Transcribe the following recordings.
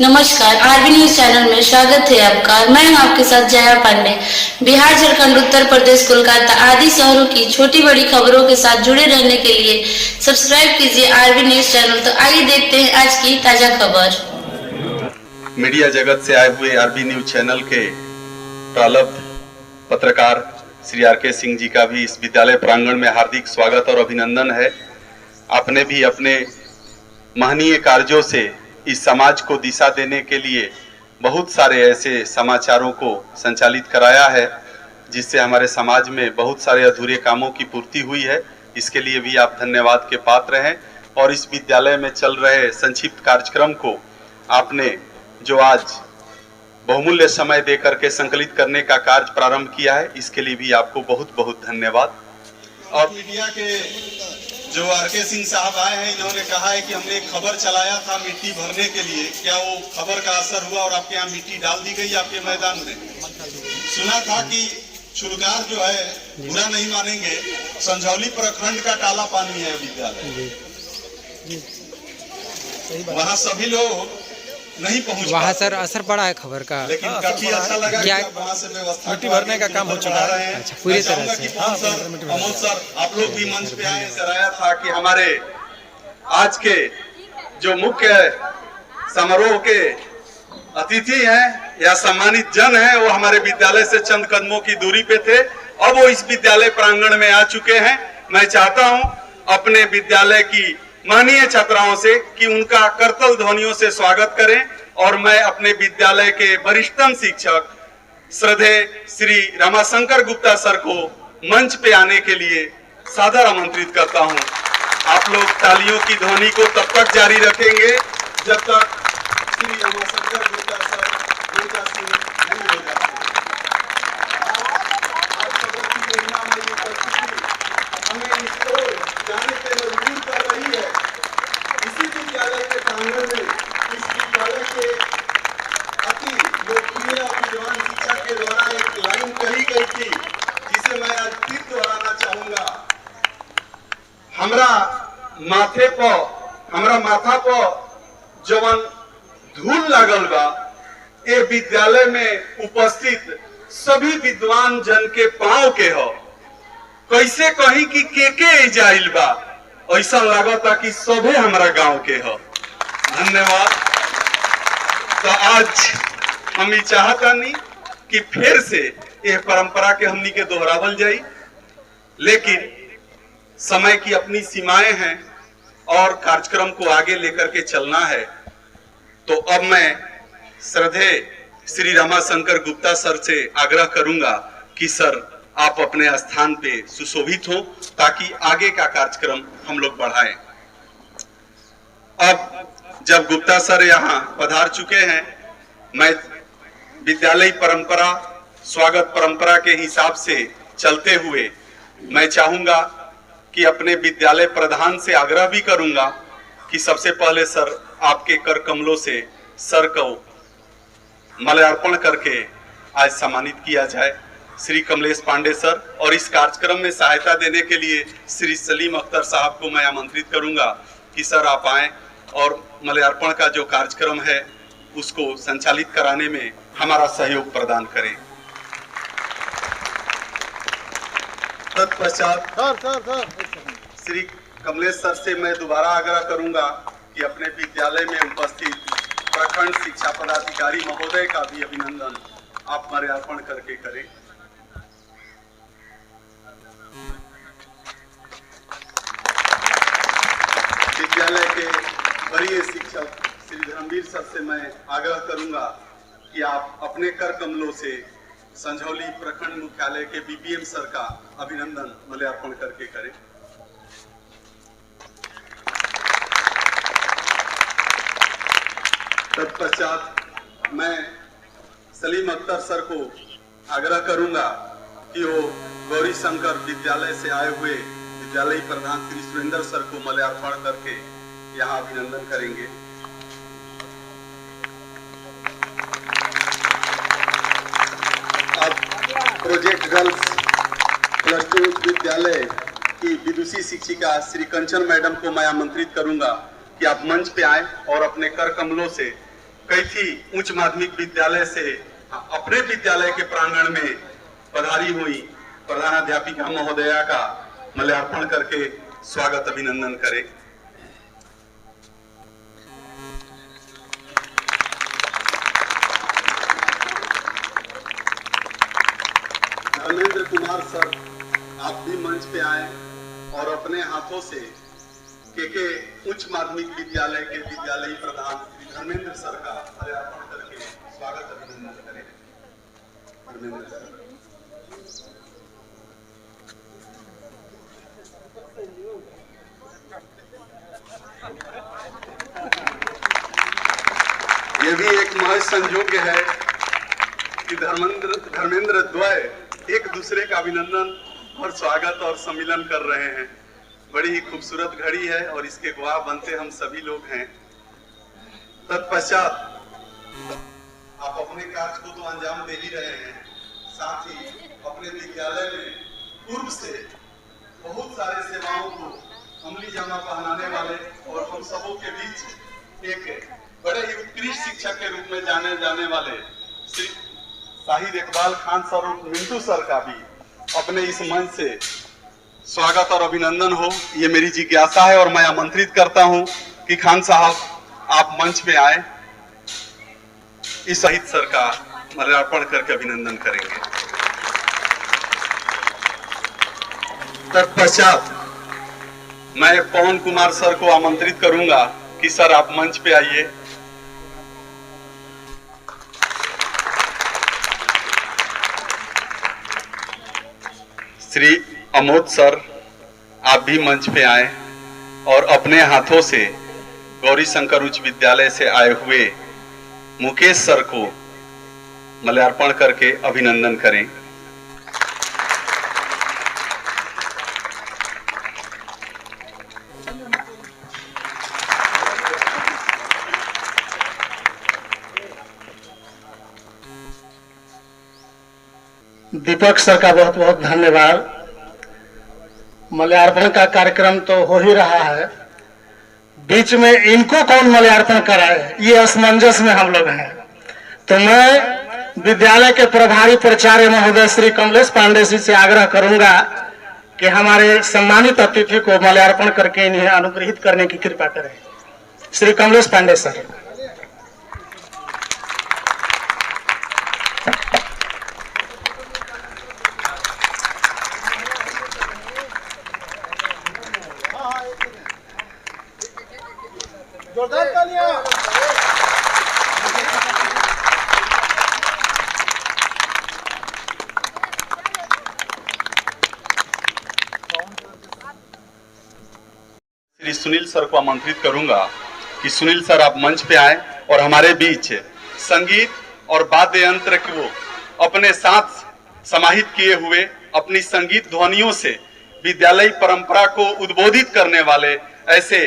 नमस्कार, RB news channel में स्वागत है आपका। मैं हूं आपके साथ जया पांडे। बिहार, झारखंड, उत्तर प्रदेश, कोलकाता आदि शहरों की छोटी बड़ी खबरों के साथ जुड़े रहने के लिए सब्सक्राइब कीजिए आरबी न्यूज चैनल। तो आइए देखते हैं आज की ताजा खबर। मीडिया जगत से आए हुए आरबी न्यूज चैनल के प्रालब्ध पत्रकार श्री आर.के. सिंह जी का भी इस विद्यालय प्रांगण में हार्दिक स्वागत और अभिनंदन है। आपने भी अपने महनीय कार्यों से इस समाज को दिशा देने के लिए बहुत सारे ऐसे समाचारों को संचालित कराया है, जिससे हमारे समाज में बहुत सारे अधूरे कामों की पूर्ति हुई है। इसके लिए भी आप धन्यवाद के पात्र हैं। और इस विद्यालय में चल रहे संक्षिप्त कार्यक्रम को आपने जो आज बहुमूल्य समय देकर के संकलित करने का कार्य प्रारंभ किया है, इसके लिए भी आपको बहुत बहुत धन्यवाद। और मीडिया के जो आर.के. सिंह साहब आए हैं, इन्होंने कहा है कि हमने एक खबर चलाया था मिट्टी भरने के लिए, क्या वो खबर का असर हुआ और आपके यहाँ मिट्टी डाल दी गई आपके मैदान में? सुना था कि शुरुआत जो है, बुरा नहीं मानेंगे, संझौली प्रखंड का काला पानी है विद्यालय, वहाँ सभी लोग नहीं पहुंच वहाँ सर असर पड़ा है खबर का, लेकिन काफी अच्छा लगा क्या वहाँ से व्यवस्था मिट्टी भरने का काम हो चुका है। अच्छा, पूरी तरह से। अमोद सर, आप लोग भी मंच पे आए। कराया था कि हमारे आज के जो मुख्य समारोह के अतिथि हैं या सम्मानित जन हैं, वो हमारे विद्यालय से चंद कदमों की दूरी पे थे। अब वो इस विद्यालय प्रांगण में आ चुके हैं। मैं चाहता हूं अपने विद्यालय की माननीय छात्राओं से कि उनका करतल ध्वनियों से स्वागत करें। और मैं अपने विद्यालय के वरिष्ठतम शिक्षक श्रद्धेय श्री रमाशंकर गुप्ता सर को मंच पे आने के लिए सादर आमंत्रित करता हूं। आप लोग तालियों की ध्वनि को तब तक जारी रखेंगे जब तक श्री रमाशंकर गुप्ता सर उनका सिंह नहीं हो जाते। आप सबों की प्रेरणा में ये परिस्थिति हमें इस ओर जाने के मजबूर कर रही है। इसी विद्यालय के प्रांगण में इस विद्यालय के अति लोकप्रिय विद्वान शिक्षक के द्वारा एक लाइन कही गई थी, जिसे मैं आज फिर दोहराना चाहूंगा। हमरा माथा पर जवन धूल लागल बा, ए विद्यालय में उपस्थित सभी विद्वान जन के पांव के हो। कैसे कहीं कि के जाइल बा, ऐसा लागता कि सभे हमारा गांव के हो। धन्यवाद। तो आज हम ये चाहता नहीं कि फिर से यह परंपरा के हमनी के दोहरावल जाई, लेकिन समय की अपनी सीमाएं हैं और कार्यक्रम को आगे लेकर के चलना है। तो अब मैं श्रद्धेय श्री रमाशंकर गुप्ता सर से आग्रह करूंगा कि सर आप अपने स्थान पे सुशोभित हो, ताकि आगे का कार्यक्रम हम लोग बढ़ाएं। अब जब गुप्ता सर यहाँ पधार चुके हैं, मैं विद्यालय परंपरा, स्वागत परंपरा के हिसाब से चलते हुए मैं चाहूंगा कि अपने विद्यालय प्रधान से आग्रह भी करूंगा कि सबसे पहले सर आपके कर कमलों से सर को माल्यार्पण करके आज सम्मानित किया जाए। श्री कमलेश पांडे सर, और इस कार्यक्रम में सहायता देने के लिए श्री सलीम अख्तर साहब को मैं आमंत्रित करूंगा कि सर आप आएं और माल्यार्पण का जो कार्यक्रम है उसको संचालित कराने में हमारा सहयोग प्रदान करें। तत्पश्चात श्री कमलेश सर से मैं दोबारा आग्रह करूंगा कि अपने विद्यालय में उपस्थित प्रखंड शिक्षा पदाधिकारी महोदय का भी अभिनंदन आप माल्यार्पण करके करें। विद्यालय के वरीय शिक्षक श्री धर्मवीर सर से मैं आग्रह करूंगा कि आप अपने कर कमलों से संझौली प्रखंड मुख्यालय के बीपीएम सर का अभिनंदन माल्यार्पण करके करें। तत्पश्चात मैं सलीम अख्तर सर को आग्रह करूंगा कि वो गौरी शंकर विद्यालय से आए हुए विद्यालय प्रधान श्री सुरेंद्र सर को माल्यार्पण करके यहाँ अभिनंदन करेंगे। अब प्रोजेक्ट गर्ल्स +2 विद्यालय की विदुषी शिक्षिका श्री कंचन मैडम को मैं आमंत्रित करूंगा कि आप मंच पे आए और अपने कर कमलों से कैथी उच्च माध्यमिक विद्यालय से अपने विद्यालय के प्रांगण में पधारी हुई प्रधानाध्यापिका महोदया का माल्यार्पण करके स्वागत अभिनंदन करें। धर्मेंद्र कुमार सर, आप भी मंच पे आए और अपने हाथों से के उच्च माध्यमिक विद्यालय के विद्यालयी प्रधान श्री धर्मेंद्र सर का माल्यार्पण करके स्वागत अभिनंदन करें। धर्मेंद्र सर, ये भी एक महज संयोग है कि धर्मेंद्र द्वय एक दूसरे का अभिनंदन और स्वागत और सम्मिलन कर रहे हैं। बड़ी ही खूबसूरत घड़ी है और इसके गवाह बनते हम सभी लोग हैं। तत्पश्चात आप अपने कार्य को तो अंजाम दे ही रहे हैं, साथ ही अपने विद्यालय में पूर्व से बहुत सारे सेवाओं को अमली जामा पहनाने वाले और हम सबों के बीच एक बड़े ही उत्कृष्ट शिक्षक के रूप में जाने वाले श्री शाहिद इकबाल खान सर और मिंटू सर का भी अपने इस मंच से स्वागत और अभिनंदन हो, ये मेरी जिज्ञासा है और मैं आमंत्रित करता हूं कि खान साहब आप मंच पे आए, इस शहीद सर का माल्यार्पण करके अभिनंदन करेंगे। तत्पश्चात मैं पवन कुमार सर को आमंत्रित करूंगा कि सर आप मंच पे आइए। श्री अमोद सर, आप भी मंच पे आए और अपने हाथों से गौरी शंकर उच्च विद्यालय से आए हुए मुकेश सर को माल्यार्पण करके अभिनंदन करें। दीपक सर का बहुत बहुत धन्यवाद। माल्यार्पण का कार्यक्रम तो हो ही रहा है, बीच में इनको कौन माल्यार्पण कराए, ये असमंजस में हम लोग हैं। तो मैं विद्यालय के प्रभारी प्राचार्य महोदय श्री कमलेश पांडे जी से आग्रह करूंगा कि हमारे सम्मानित अतिथि को माल्यार्पण करके इन्हें अनुग्रहित करने की कृपा करें। श्री कमलेश पांडे सर। जोरदार तालियां। श्री सुनील सर को आमंत्रित करूंगा कि सुनील सर आप मंच पे आए और हमारे बीच संगीत और वाद्य यंत्र को अपने साथ समाहित किए हुए अपनी संगीत ध्वनियों से विद्यालय परंपरा को उद्बोधित करने वाले ऐसे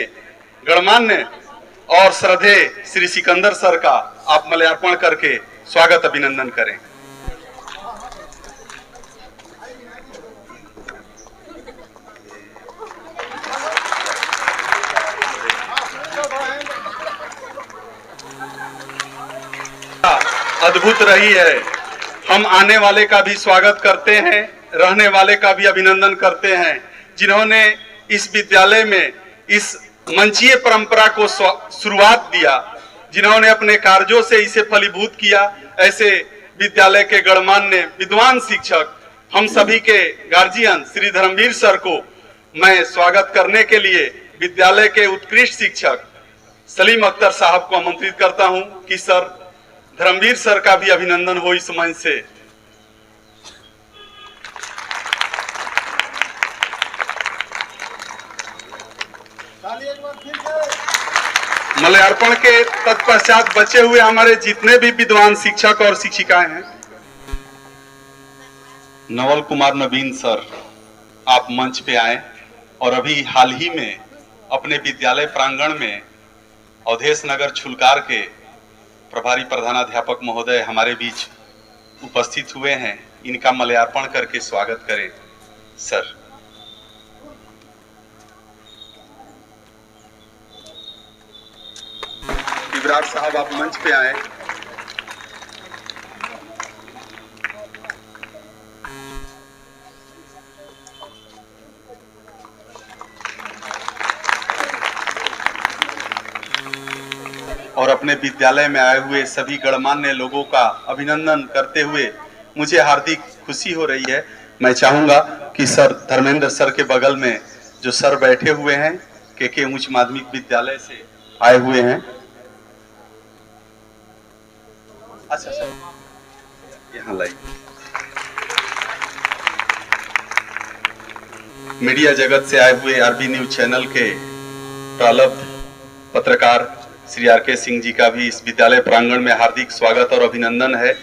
गणमान्य और श्रद्धेय श्री सिकंदर सर का आप माल्यार्पण करके स्वागत अभिनंदन करें। अद्भुत रही है। हम आने वाले का भी स्वागत करते हैं, रहने वाले का भी अभिनंदन करते हैं, जिन्होंने इस विद्यालय में इस मंचीय परंपरा को शुरुआत दिया, जिन्होंने अपने कार्यों से इसे फलीभूत किया। ऐसे विद्यालय के गणमान्य विद्वान शिक्षक, हम सभी के गार्जियन श्री धर्मवीर सर को मैं स्वागत करने के लिए विद्यालय के उत्कृष्ट शिक्षक सलीम अख्तर साहब को आमंत्रित करता हूं कि सर धर्मवीर सर का भी अभिनंदन हो इस मंच से। माल्यार्पण के तत्पश्चात बचे हुए हमारे जितने भी विद्वान शिक्षक और शिक्षिकाएं हैं, नवल कुमार नवीन सर आप मंच पे आए और अभी हाल ही में अपने विद्यालय प्रांगण में अवधेश नगर छुलकार के प्रभारी प्रधानाध्यापक महोदय हमारे बीच उपस्थित हुए हैं। इनका माल्यार्पण करके स्वागत करें सर। विराट साहब आप मंच पे आए। और अपने विद्यालय में आए हुए सभी गणमान्य लोगों का अभिनंदन करते हुए मुझे हार्दिक खुशी हो रही है। मैं चाहूंगा कि सर धर्मेंद्र सर के बगल में जो सर बैठे हुए हैं के उच्च माध्यमिक विद्यालय से आए हुए हैं। अच्छा सर यहाँ लाइए। मीडिया जगत से आए हुए आरबी न्यूज चैनल के प्रालब्ध पत्रकार श्री आर.के. सिंह जी का भी इस विद्यालय प्रांगण में हार्दिक स्वागत और अभिनंदन है।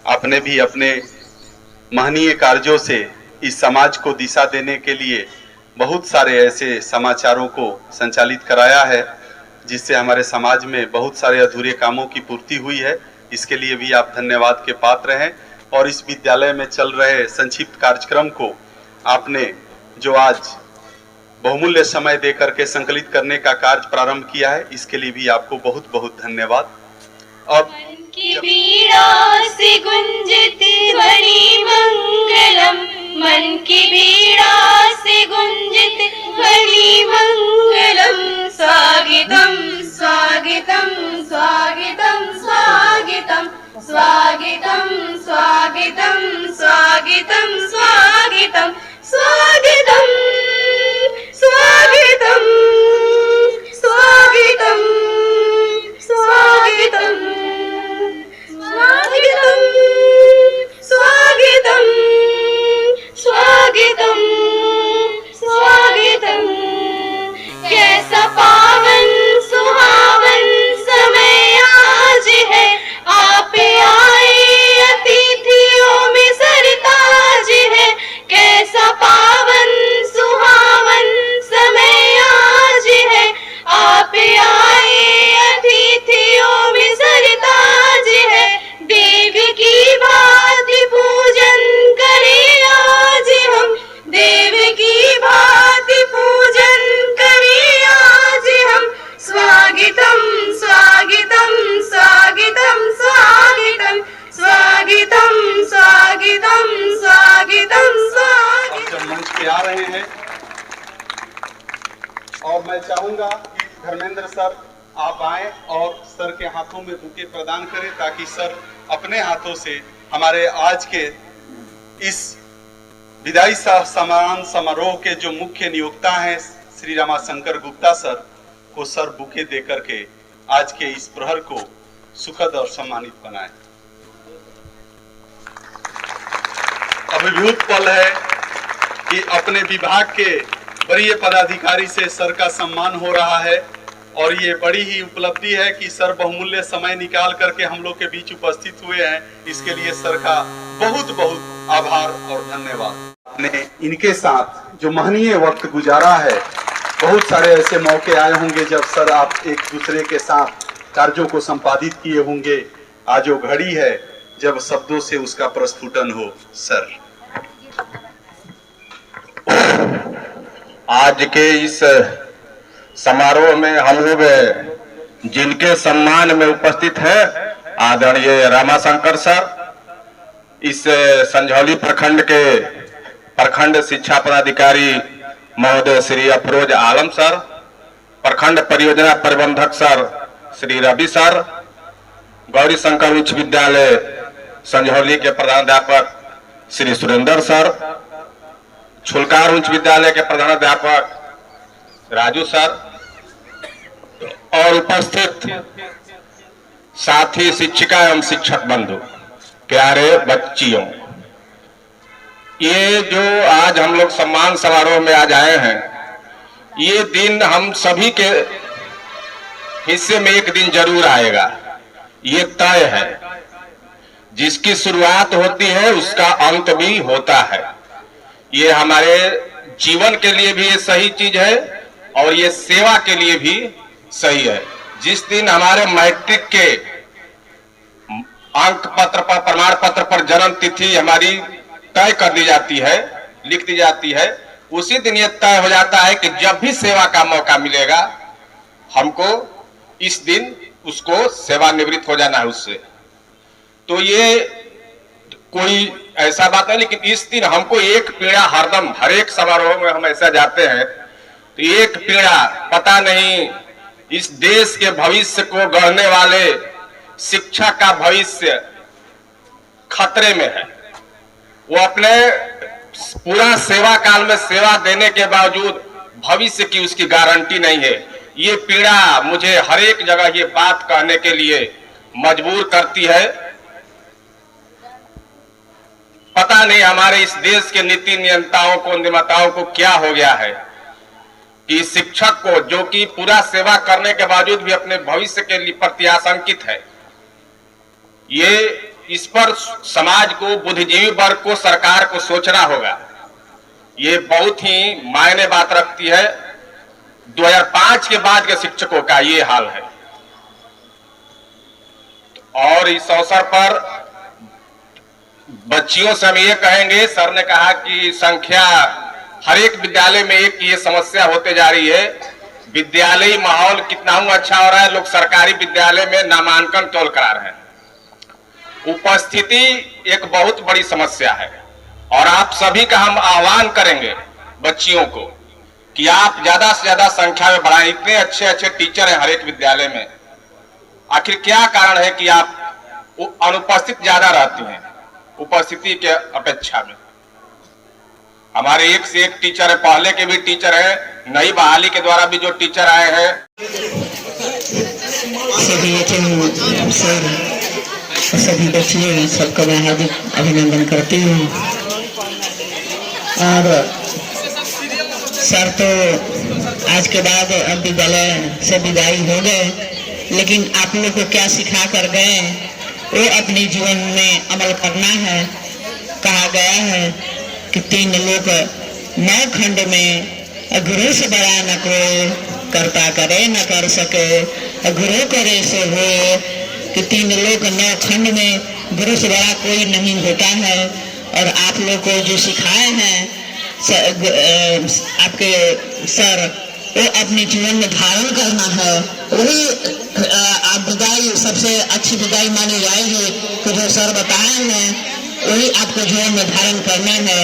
आपने भी अपने महनीय कार्यों से इस समाज को दिशा देने के लिए बहुत सारे ऐसे समाचारों को संचालित कराया है जिससे हमारे समाज में बहुत सारे अधूरे कामों की पूर्ति हुई है। इसके लिए भी आप धन्यवाद के पात्र हैं। और इस विद्यालय में चल रहे संक्षिप्त कार्यक्रम को आपने जो आज बहुमूल्य समय देकर के संकलित करने का कार्य प्रारंभ किया है, इसके लिए भी आपको बहुत बहुत धन्यवाद। अब मन की बीड़ा से गुंजित ध्वनि मंगलम, मन की बीड़ा से गुंजित ध्वनि मंगलम, स्वागतम स्वागतम स्वागतम स्वागतम स्वागतम स्वागतम स्वागतम स्वागतम स्वागतम स्वागतम स्वागतम स्वागतम स्वागतम स्वागतम स्वागतम। कैसा पावन सुहावन समय आज है, आप आए अतिथियों में सरताज है। कैसा पावन सुहावन समय आज है, आप आए अतिथियों में सरताज है। देव की भांति पूजन करें आज हम, देव की भांति पूजन करें आज हम। स्वागतम स्वागतम स्वागतम स्वागतम स्वागतम स्वागतम स्वागतम स्वागतम। जब मंच पे आ रहे हैं और मैं चाहूंगा कि धर्मेंद्र सर आप आए और सर के हाथों में बुके प्रदान करें ताकि सर अपने हाथों से हमारे आज के इस विदाई सम्मान समारोह के जो मुख्य नियोक्ता हैं श्री रमाशंकर गुप्ता सर को सर बुके देकर के आज के इस प्रहर को सुखद और सम्मानित बनाए। अभिभूत पल है कि अपने विभाग के वरीय पदाधिकारी से सर का सम्मान हो रहा है और ये बड़ी ही उपलब्धि है कि सर बहुमूल्य समय निकाल करके हम लोग के बीच उपस्थित हुए हैं। इसके लिए सर का बहुत बहुत आभार और धन्यवाद। आपने इनके साथ जो महनीय वक्त गुजारा है, बहुत सारे ऐसे मौके आए होंगे जब सर आप एक दूसरे के साथ कार्यों को संपादित किए होंगे। आज वो घड़ी है जब शब्दों से उसका प्रस्फुटन हो। सर आज के इस समारोह में हम लोग जिनके सम्मान में उपस्थित है, आदरणीय रामाशंकर सर, इस संझौली प्रखंड के प्रखंड शिक्षा पदाधिकारी महोदय श्री अफरोज आलम सर, प्रखंड परियोजना प्रबंधक सर श्री रवि सर, गौरी शंकर उच्च विद्यालय संझौली के प्रधानाध्यापक श्री सुरेंद्र सर, छुलकार उच्च विद्यालय के प्रधानाध्यापक राजू सर और उपस्थित साथी शिक्षिका एवं शिक्षक बंधु, प्यारे बच्चियों, ये जो आज हम लोग सम्मान समारोह में आज आए हैं, ये दिन हम सभी के हिस्से में एक दिन जरूर आएगा। ये तय है, जिसकी शुरुआत होती है उसका अंत भी होता है। ये हमारे जीवन के लिए भी ये सही चीज है और ये सेवा के लिए भी सही है। जिस दिन हमारे मैट्रिक के अंक पत्र पर, प्रमाण पत्र पर जन्म तिथि हमारी तय कर दी जाती है, लिख दी जाती है, उसी दिन ये तय हो जाता है कि जब भी सेवा का मौका मिलेगा हमको इस दिन उसको सेवानिवृत्त हो जाना है उससे। तो ये कोई ऐसा बात है, लेकिन इस दिन हमको एक पीड़ा हरदम, हर एक समारोह में हम ऐसा जाते हैं तो एक पीड़ा, पता नहीं इस देश के भविष्य को गढ़ने वाले शिक्षक का भविष्य खतरे में है। वो अपने पूरा सेवा काल में सेवा देने के बावजूद भविष्य की उसकी गारंटी नहीं है। ये पीड़ा मुझे हर एक जगह ये बात कहने के लिए मजबूर करती है। पता नहीं हमारे इस देश के नीति नियंताओं को, निर्माताओं को क्या हो गया है कि शिक्षक को, जो कि पूरा सेवा करने के बावजूद भी अपने भविष्य के लिए प्रति आशंकित है, ये इस पर समाज को, बुद्धिजीवी वर्ग को, सरकार को सोचना होगा। ये बहुत ही मायने बात रखती है। 2005 के बाद के शिक्षकों का ये हाल है। और इस अवसर पर बच्चियों से हम ये कहेंगे, सर ने कहा कि संख्या हर एक विद्यालय में एक ये समस्या होते जा रही है। विद्यालयी माहौल कितना अच्छा हो रहा है, लोग सरकारी विद्यालय में नामांकन तौल करा रहे हैं। उपस्थिति एक बहुत बड़ी समस्या है और आप सभी का हम आह्वान करेंगे बच्चियों को कि आप ज्यादा से ज्यादा संख्या में बढ़ाएं। इतने अच्छे अच्छे टीचर हैं हर एक विद्यालय में, आखिर क्या कारण है कि आप अनुपस्थित ज्यादा रहती हैं उपस्थिति के अपेक्षा में? हमारे एक से एक टीचर है, पहले के भी टीचर है, नई बहाली के द्वारा भी जो टीचर आए हैं। सभी बच्चियों सबका मैं हार्दिक अभिनंदन करती हूँ। और सर तो आज के बाद अब विद्यालय से विदाई हो गए, लेकिन आप लोग को क्या सिखा कर गए वो अपने जीवन में अमल करना है। कहा गया है कि 3 लोग 9 खंड में गुरु से बड़ा न कोई, करता करे न कर सके, गुरु करे सो हो। कि 3 लोग 9 खंड में गुरु से बड़ा कोई नहीं होता है। और आप लोग को जो सिखाए हैं आपके सर, वो अपने जीवन में धारण करना है। वही आप विदाई सबसे अच्छी विदाई मानी जाएगी कि जो सर बताए हैं वही आपको जीवन में धारण करना है।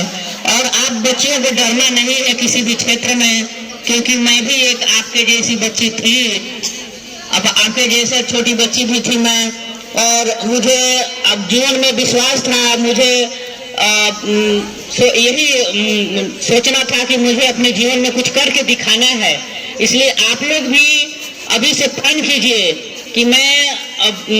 और आप बच्चियों को डरना नहीं है किसी भी क्षेत्र में, क्योंकि मैं भी एक आपके जैसी बच्ची थी, अब आपके जैसे छोटी बच्ची भी थी मैं, और मुझे अब जीवन में विश्वास था, मुझे यही सोचना था कि मुझे अपने जीवन में कुछ करके दिखाना है। इसलिए आप लोग भी अभी से प्रण कीजिए कि मैं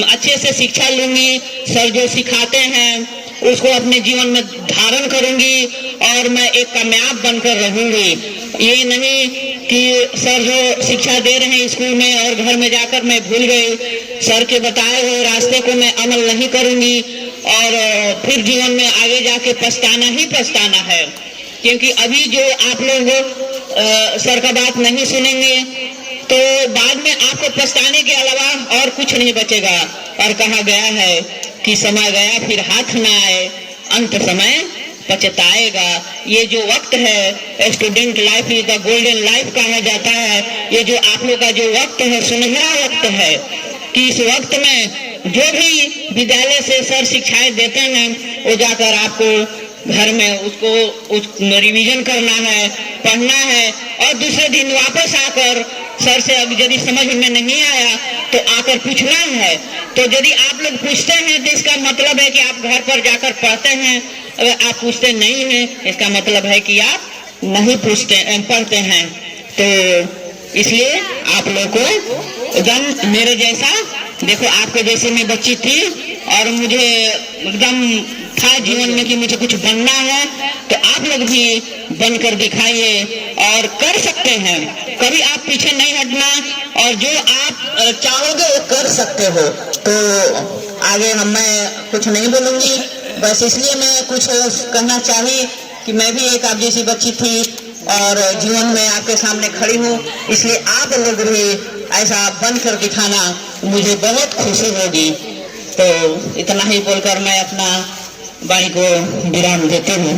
अच्छे से शिक्षा लूंगी, सर जो सिखाते हैं उसको अपने जीवन में धारण करूंगी और मैं एक कामयाब बनकर रहूंगी। ये नहीं कि सर जो शिक्षा दे रहे हैं स्कूल में और घर में जाकर मैं भूल गई, सर के बताए हुए रास्ते को मैं अमल नहीं करूंगी और फिर जीवन में आगे जाके पछताना ही पछताना है। क्योंकि अभी जो आप लोग सर का बात नहीं सुनेंगे तो बाद में आपको पछताने के अलावा और कुछ नहीं बचेगा। और कहा गया है कि समय गया फिर हाथ न आए, अंत समय पछताएगा। ये जो वक्त है, student life is the golden life कहा जाता है। ये जो आप लोग का जो वक्त है, सुनहरा वक्त है कि इस वक्त में जो भी विद्यालय से सर शिक्षाएं देते हैं वो जाकर आपको घर में उसको रिवीजन करना है, पढ़ना है और दूसरे दिन वापस आकर सर से अब यदि समझ में नहीं आया तो आकर पूछना है। तो यदि आप लोग पूछते हैं तो इसका मतलब है कि आप घर पर जाकर पढ़ते हैं। अगर आप पूछते नहीं हैं इसका मतलब है कि आप नहीं पढ़ते हैं। तो इसलिए आप लोग को एकदम मेरे जैसा, देखो आपके जैसे मैं बच्ची थी और मुझे एकदम था जीवन में कि मुझे कुछ बनना है, तो आप लोग भी बनकर दिखाइए और कर सकते हैं। कभी आप पीछे नहीं हटना और जो आप चाहोगे वो कर सकते हो। तो आगे मैं कुछ नहीं बोलूंगी, बस इसलिए मैं कुछ कहना चाही कि मैं भी एक आप जैसी बच्ची थी और जीवन में आपके सामने खड़ी हूँ, इसलिए आप लोग भी ऐसा बनकर दिखाना मुझे बहुत खुशी होगी। तो इतना ही बोलकर मैं अपना वाणी को विराम देते हूँ।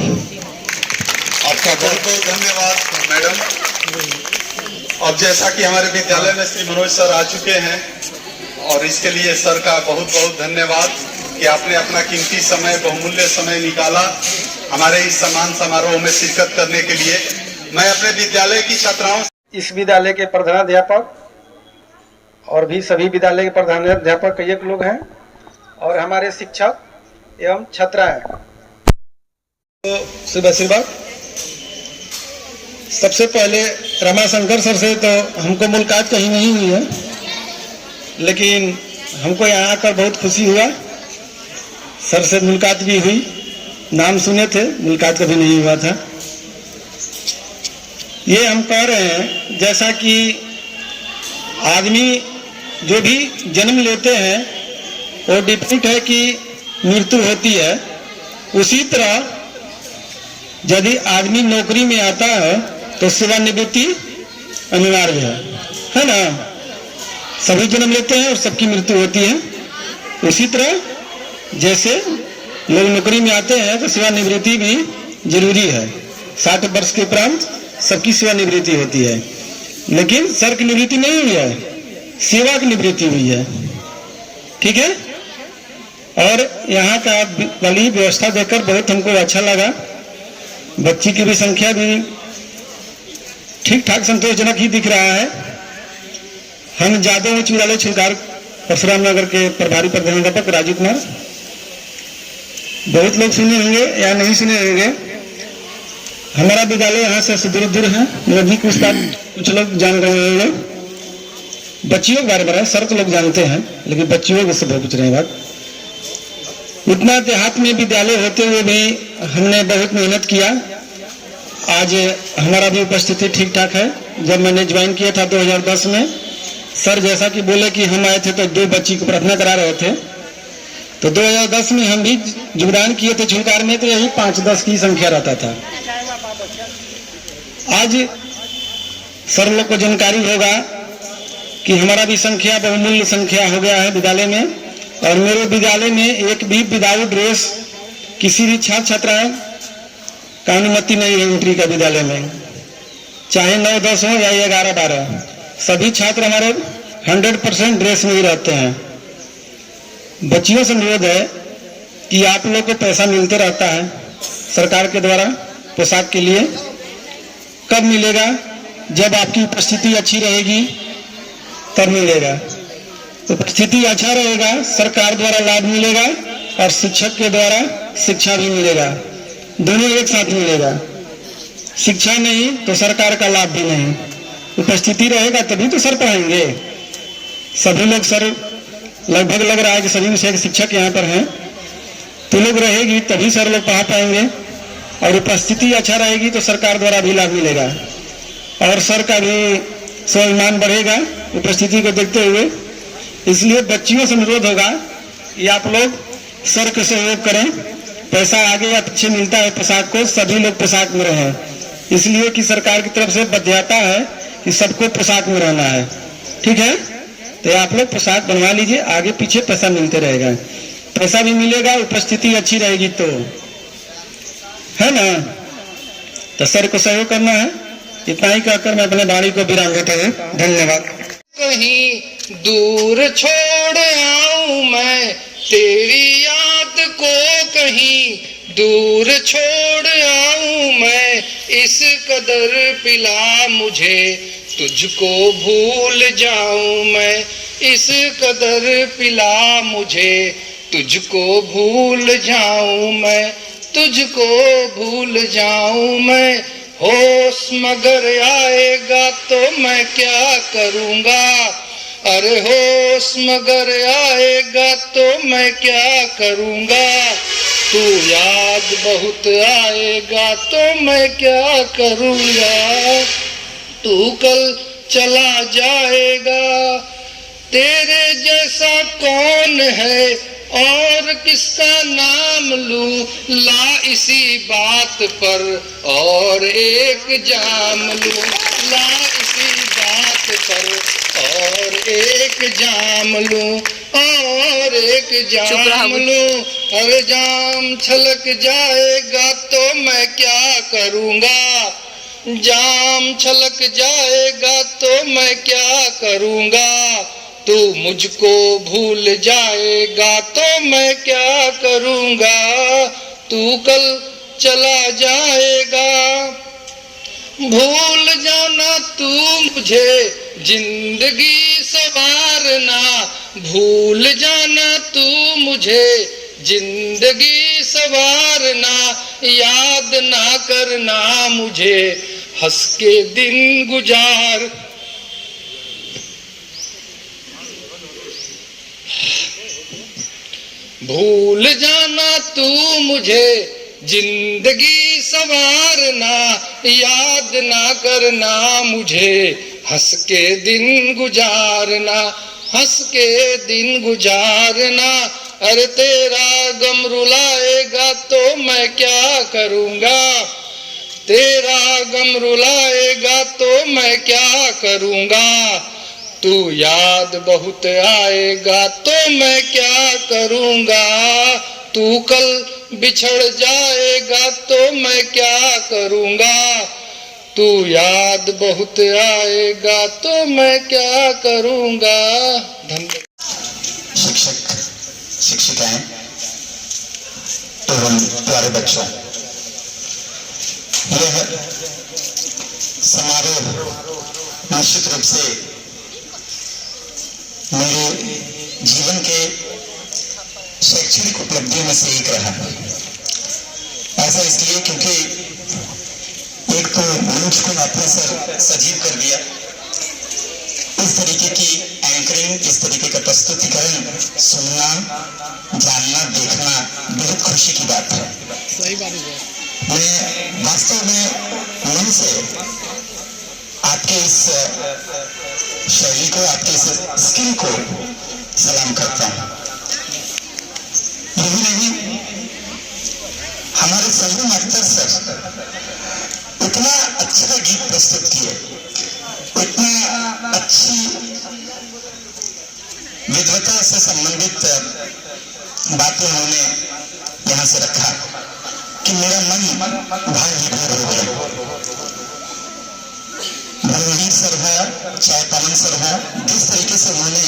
आपका बहुत बहुत धन्यवाद मैडम। अब जैसा कि हमारे विद्यालय में श्री मनोज सर आ चुके हैं और इसके लिए सर का बहुत बहुत धन्यवाद कि आपने अपना कीमती समय, बहुमूल्य समय निकाला हमारे इस सम्मान समारोह में शिरकत करने के लिए। मैं अपने विद्यालय की छात्राओं, इस विद्यालय के प्रधानाध्यापक और भी सभी विद्यालय के प्रधानाध्यापक कई एक लोग हैं और हमारे शिक्षक एवं छात्राएं, तो शुभ आशीर्वाद। सबसे पहले रमाशंकर सर से तो हमको मुलाकात कहीं नहीं हुई है, लेकिन हमको यहाँ आकर बहुत खुशी हुआ। सर से मुलाकात भी हुई, नाम सुने थे, मुलाकात कभी नहीं हुआ था। ये हम कह रहे हैं जैसा कि आदमी जो भी जन्म लेते हैं वो डिफिट है कि मृत्यु होती है, उसी तरह यदि आदमी नौकरी में आता है तो सेवानिवृत्ति अनिवार्य है ना। सभी जन्म लेते हैं और सबकी मृत्यु होती है। उसी तरह जैसे लोग नौकरी में आते हैं तो सेवानिवृत्ति भी जरूरी है। 60 वर्ष के उपरांत सबकी सेवानिवृत्ति होती है, लेकिन सर की निवृत्ति नहीं हुई है, सेवा की निवृत्ति हुई है। ठीक है। और यहाँ का वाली व्यवस्था देखकर बहुत हमको अच्छा लगा। बच्ची की भी संख्या भी ठीक ठाक संतोषजनक ही दिख रहा है। हम जादव उच्च विद्यालय छिलकार परशुराम नगर के प्रभारी प्रधानाध्यापक राजीव कुमार, बहुत लोग सुने होंगे या नहीं सुने होंगे। हमारा विद्यालय यहाँ से सुदूर दूर है, भी कुछ लोग जान रहे होंगे। बच्चियों के बारे में सर तो लोग जानते हैं, लेकिन बच्चियों के से बहुत कुछ नहीं बात। इतना देहात में विद्यालय होते हुए भी हमने बहुत मेहनत किया। आज हमारा भी उपस्थिति ठीक ठाक है। जब मैंने ज्वाइन किया था 2010 में, सर जैसा कि बोले कि हम आए थे तो 2 बच्ची को प्रार्थना करा रहे थे, तो 2010 में हम भी योगदान किए थे झुलकार में, तो यही 5-10 की संख्या रहता था। आज सर लोग को जानकारी होगा कि हमारा भी संख्या बहुमूल्य संख्या हो गया है विद्यालय में। और मेरे विद्यालय में एक भी विदाउट ड्रेस किसी भी छात्र छात्राएं का अनुमति नहीं है एंट्री का विद्यालय में, चाहे 9-10 हो या 11-12, सभी छात्र हमारे 100% ड्रेस में ही रहते हैं। बच्चियों से अनुरोध है कि आप लोग को पैसा मिलते रहता है सरकार के द्वारा पोशाक के लिए। कब मिलेगा? जब आपकी उपस्थिति अच्छी रहेगी तब मिलेगा। उपस्थिति अच्छा रहेगा, सरकार द्वारा लाभ मिलेगा और शिक्षक के द्वारा शिक्षा भी मिलेगा, दोनों एक साथ मिलेगा। शिक्षा नहीं तो सरकार का लाभ भी नहीं। उपस्थिति रहेगा तभी तो सर पढ़ाएंगे। सभी लोग सर लगभग लग रहा है कि सभी विषय के शिक्षक यहाँ पर हैं, तो लोग रहेगी तभी सर लोग पढ़ा पाएंगे। और उपस्थिति अच्छा रहेगी तो सरकार द्वारा भी लाभ मिलेगा और सर का भी स्वाभिमान बढ़ेगा उपस्थिति को देखते हुए। इसलिए बच्चियों से अनुरोध होगा कि आप लोग सर को सहयोग करें। पैसा आगे या पीछे मिलता है पोशाक को, सभी लोग पोशाक में रहें, इसलिए कि सरकार की तरफ से बाध्यता है कि सबको पोशाक में रहना है। ठीक है, तो आप लोग पोशाक बनवा लीजिए, आगे पीछे पैसा मिलते रहेगा। पैसा भी मिलेगा, उपस्थिति अच्छी रहेगी तो, है ना। तो सर को सहयोग करना है। इतना ही कहकर मैं अपने वाणी को विराम देता हूँ। धन्यवाद। कहीं दूर छोड़ आऊं मैं तेरी याद को, कहीं दूर छोड़ आऊं मैं, इस कदर पिला मुझे तुझको भूल जाऊं मैं, इस कदर पिला मुझे तुझको भूल जाऊं मैं, तुझको भूल जाऊं मैं। होश मगर आएगा तो मैं क्या करूँगा, अरे होश मगर आएगा तो मैं क्या करूँगा, तू याद बहुत आएगा तो मैं क्या करूँगा, तू कल चला जाएगा, तेरे जैसा कौन है और किसका नाम लूं, ला इसी बात पर और एक जाम लूं, ला इसी बात पर और एक जाम लूं, और एक जाम लूं, और जाम छलक जाएगा तो मैं क्या करूँगा, जाम छलक जाएगा तो मैं क्या करूँगा, तू मुझको भूल जाएगा तो मैं क्या करूँगा, तू कल चला जाएगा। भूल जाना तू मुझे जिंदगी संवारना, भूल जाना तू मुझे जिंदगी संवारना, याद ना करना मुझे हंस के दिन गुजार। भूल जाना तू मुझे जिंदगी संवारना, याद ना करना मुझे हंस के दिन गुजारना, हंस के दिन गुजारना। अरे तेरा गम रुलाएगा तो मैं क्या करूँगा, तेरा गम रुलाएगा तो मैं क्या करूँगा, तू याद बहुत आएगा तो मैं क्या करूँगा, तू कल बिछड़ जाएगा तो मैं क्या करूँगा, तू याद बहुत आएगा तो मैं क्या करूँगा। धन्यवाद। शिक्षक, शिक्षिकाएं एवं प्यारे बच्चों, यह समारोह निश्चित रूप से मेरे जीवन के शैक्षणिक उपलब्धियों में से एक रहा। ऐसा इसलिए क्योंकि एक तो मंच को आपने सजीव कर दिया, इस तरीके की एंकरिंग, इस तरीके का प्रस्तुतिकरण सुनना, जानना, देखना बहुत खुशी की बात है। सही बात है। मैं वास्तव में मन से आपके इस शैली को, आपके इस स्किल को सलाम करता हूँ। यही नहीं, हमारे संजू मास्टर सर इतना अच्छा गीत प्रस्तुत किए, इतना अच्छी विद्वता से संबंधित बातें उन्होंने यहाँ से रखा कि मेरा मन भार विभोर हो गया। धर्मवीर सर है, चाहे पवन सर है, जिस तरीके से उन्होंने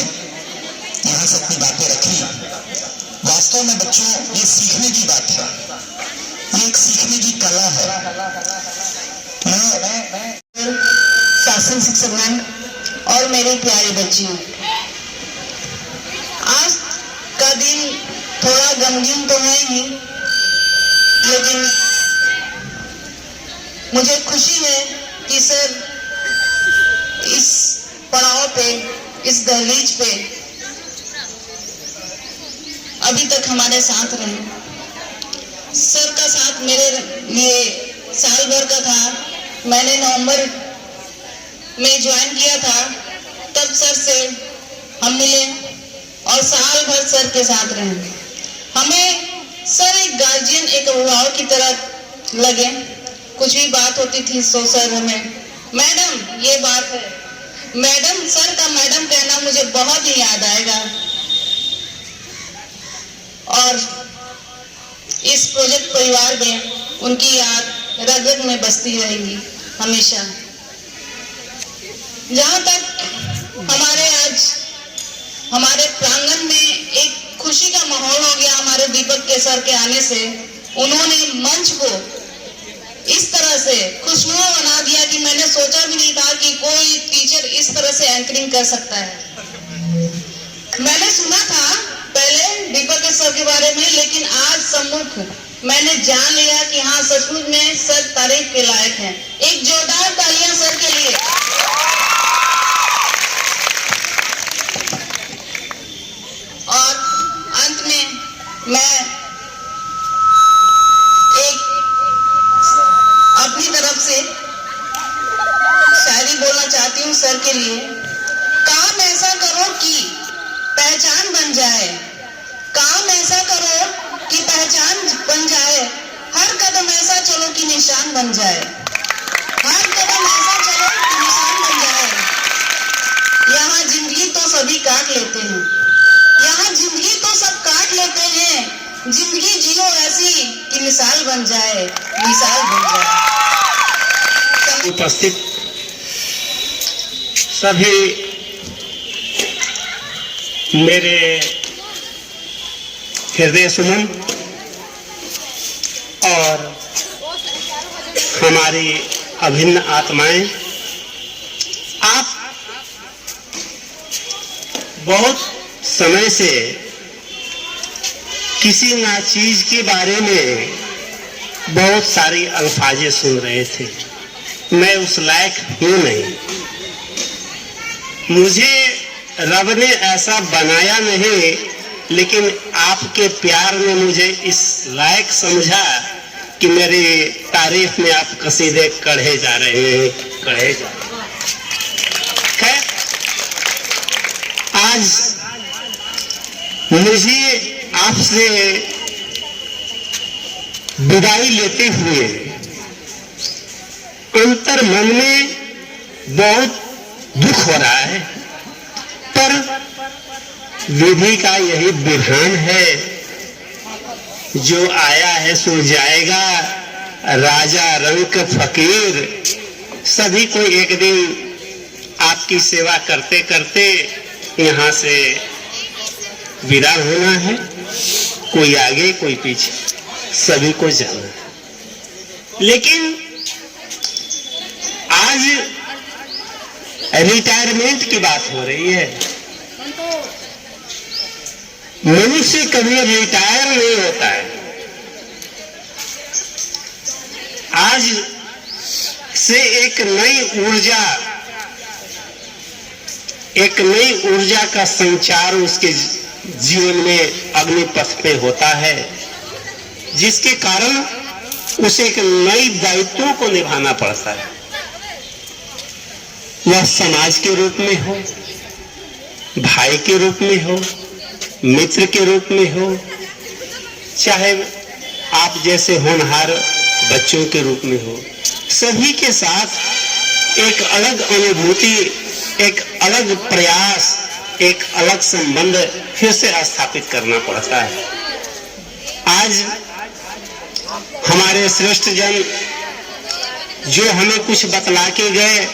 यहाँ से अपनी बातें रखी, वास्तव में बच्चों ये सीखने की बात है, ये एक सीखने की कला है। मैं शासन शिक्षकगण और मेरे प्यारे बच्चियों, आज का दिन थोड़ा गमगीन तो है ही, लेकिन मुझे खुशी है कि सर इस पड़ाव पे, इस दहलीज पे अभी तक हमारे साथ रहे। सर का साथ मेरे लिए साल भर का था। मैंने नवंबर में ज्वाइन किया था, तब सर से हम मिले और साल भर सर के साथ रहे। हमें सर एक गार्जियन, एक अभिभावक की तरह लगे। कुछ भी बात होती थी सो सर हमें मैडम ये बात है, मैडम, सर का मैडम कहना मुझे बहुत ही याद आएगा और इस प्रोजेक्ट परिवार में उनकी याद रग रग में बसती रहेगी हमेशा। जहाँ तक हमारे प्रांगण में एक खुशी का माहौल हो गया हमारे दीपक के सर के आने से। उन्होंने मंच को इस तरह से खुशनुमा बना दिया कि मैंने सोचा भी नहीं था कि कोई टीचर इस तरह से एंकरिंग कर सकता है। मैंने सुना था पहले दीपक के सर के बारे में, लेकिन आज सम्मुख मैंने जान लिया कि हाँ, सचमुच में सर तारीफ के लायक हैं। एक जोरदार तालियां सर के लिए। और अंत में मैं एक अपनी तरफ से शायरी बोलना चाहती हूँ सर के लिए। काम ऐसा करो कि पहचान बन जाए, काम ऐसा करो कि पहचान बन जाए, हर कदम ऐसा चलो कि निशान बन जाए, हर कदम ऐसा चलो कि निशान बन जाए। यहाँ जिंदगी तो सभी काट लेते हैं, यहाँ जिंदगी तो सब काट लेते हैं, जिंदगी जियो ऐसी कि मिसाल बन जाए, मिसाल बन जाए। उपस्थित सभी मेरे हृदय सुमन और हमारी अभिन्न आत्माएं, आप बहुत समय से किसी ना चीज के बारे में बहुत सारी अल्फाजें सुन रहे थे। मैं उस लायक हूं नहीं, मुझे रब ने ऐसा बनाया नहीं, लेकिन आपके प्यार ने मुझे इस लायक समझा कि मेरी तारीफ में आप कसीदे कढ़े जा रहे हैं, कढ़े जा रहे हैं। खैर, आज मुझे आपसे विदाई लेते हुए अंतर मन में बहुत दुख हो रहा है, पर विधि का यही विधान है, जो आया है सो जाएगा। राजा रंक फकीर सभी को एक दिन आपकी सेवा करते करते यहाँ से विदा होना है, कोई आगे कोई पीछे, सभी को जाना है। लेकिन आज रिटायरमेंट की बात हो रही है। मनुष्य कभी रिटायर नहीं होता है। आज से एक नई ऊर्जा का संचार उसके जीवन में अग्निपथ पे होता है, जिसके कारण उसे एक नई दायित्वों को निभाना पड़ता है। वह समाज के रूप में हो, भाई के रूप में हो, मित्र के रूप में हो, चाहे आप जैसे होनहार बच्चों के रूप में हो, सभी के साथ एक अलग अनुभूति, एक अलग प्रयास, एक अलग संबंध फिर से स्थापित करना पड़ता है। आज हमारे श्रेष्ठ जन जो हमें कुछ बतला के गए,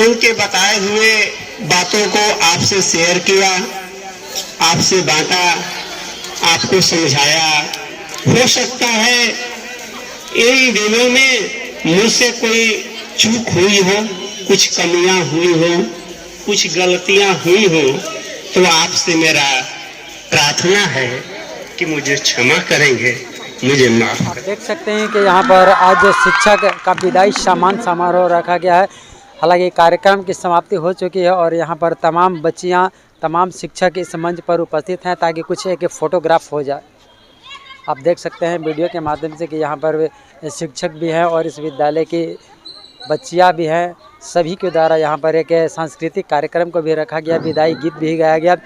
उनके बताए हुए बातों को आपसे शेयर किया, आपसे बांटा, आपको समझाया। हो सकता है इन दिनों में मुझसे कोई चूक हुई हो, कुछ कमियां हुई हो, कुछ गलतियां हुई हो, तो आपसे मेरा प्रार्थना है कि मुझे क्षमा करेंगे, मुझे माफ करें। देख सकते हैं कि यहाँ पर आज शिक्षक का विदाई सम्मान समारोह रखा गया है। हालांकि कार्यक्रम की समाप्ति हो चुकी है और यहाँ पर तमाम बच्चियाँ, तमाम शिक्षक इस मंच पर उपस्थित हैं ताकि कुछ एक फोटोग्राफ हो जाए। आप देख सकते हैं वीडियो के माध्यम से कि यहाँ पर शिक्षक भी हैं और इस विद्यालय की बच्चियाँ भी हैं। सभी के द्वारा यहाँ पर एक सांस्कृतिक कार्यक्रम को भी रखा गया, विदाई गीत भी गाया गया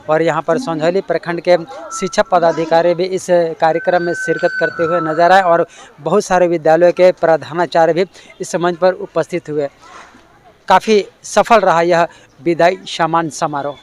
और यहाँ पर संझौली प्रखंड के शिक्षा पदाधिकारी भी इस कार्यक्रम में शिरकत करते हुए नजर आए और बहुत सारे विद्यालयों के प्रधानाचार्य भी इस मंच पर उपस्थित हुए। काफ़ी सफल रहा यह विदाई सम्मान समारोह।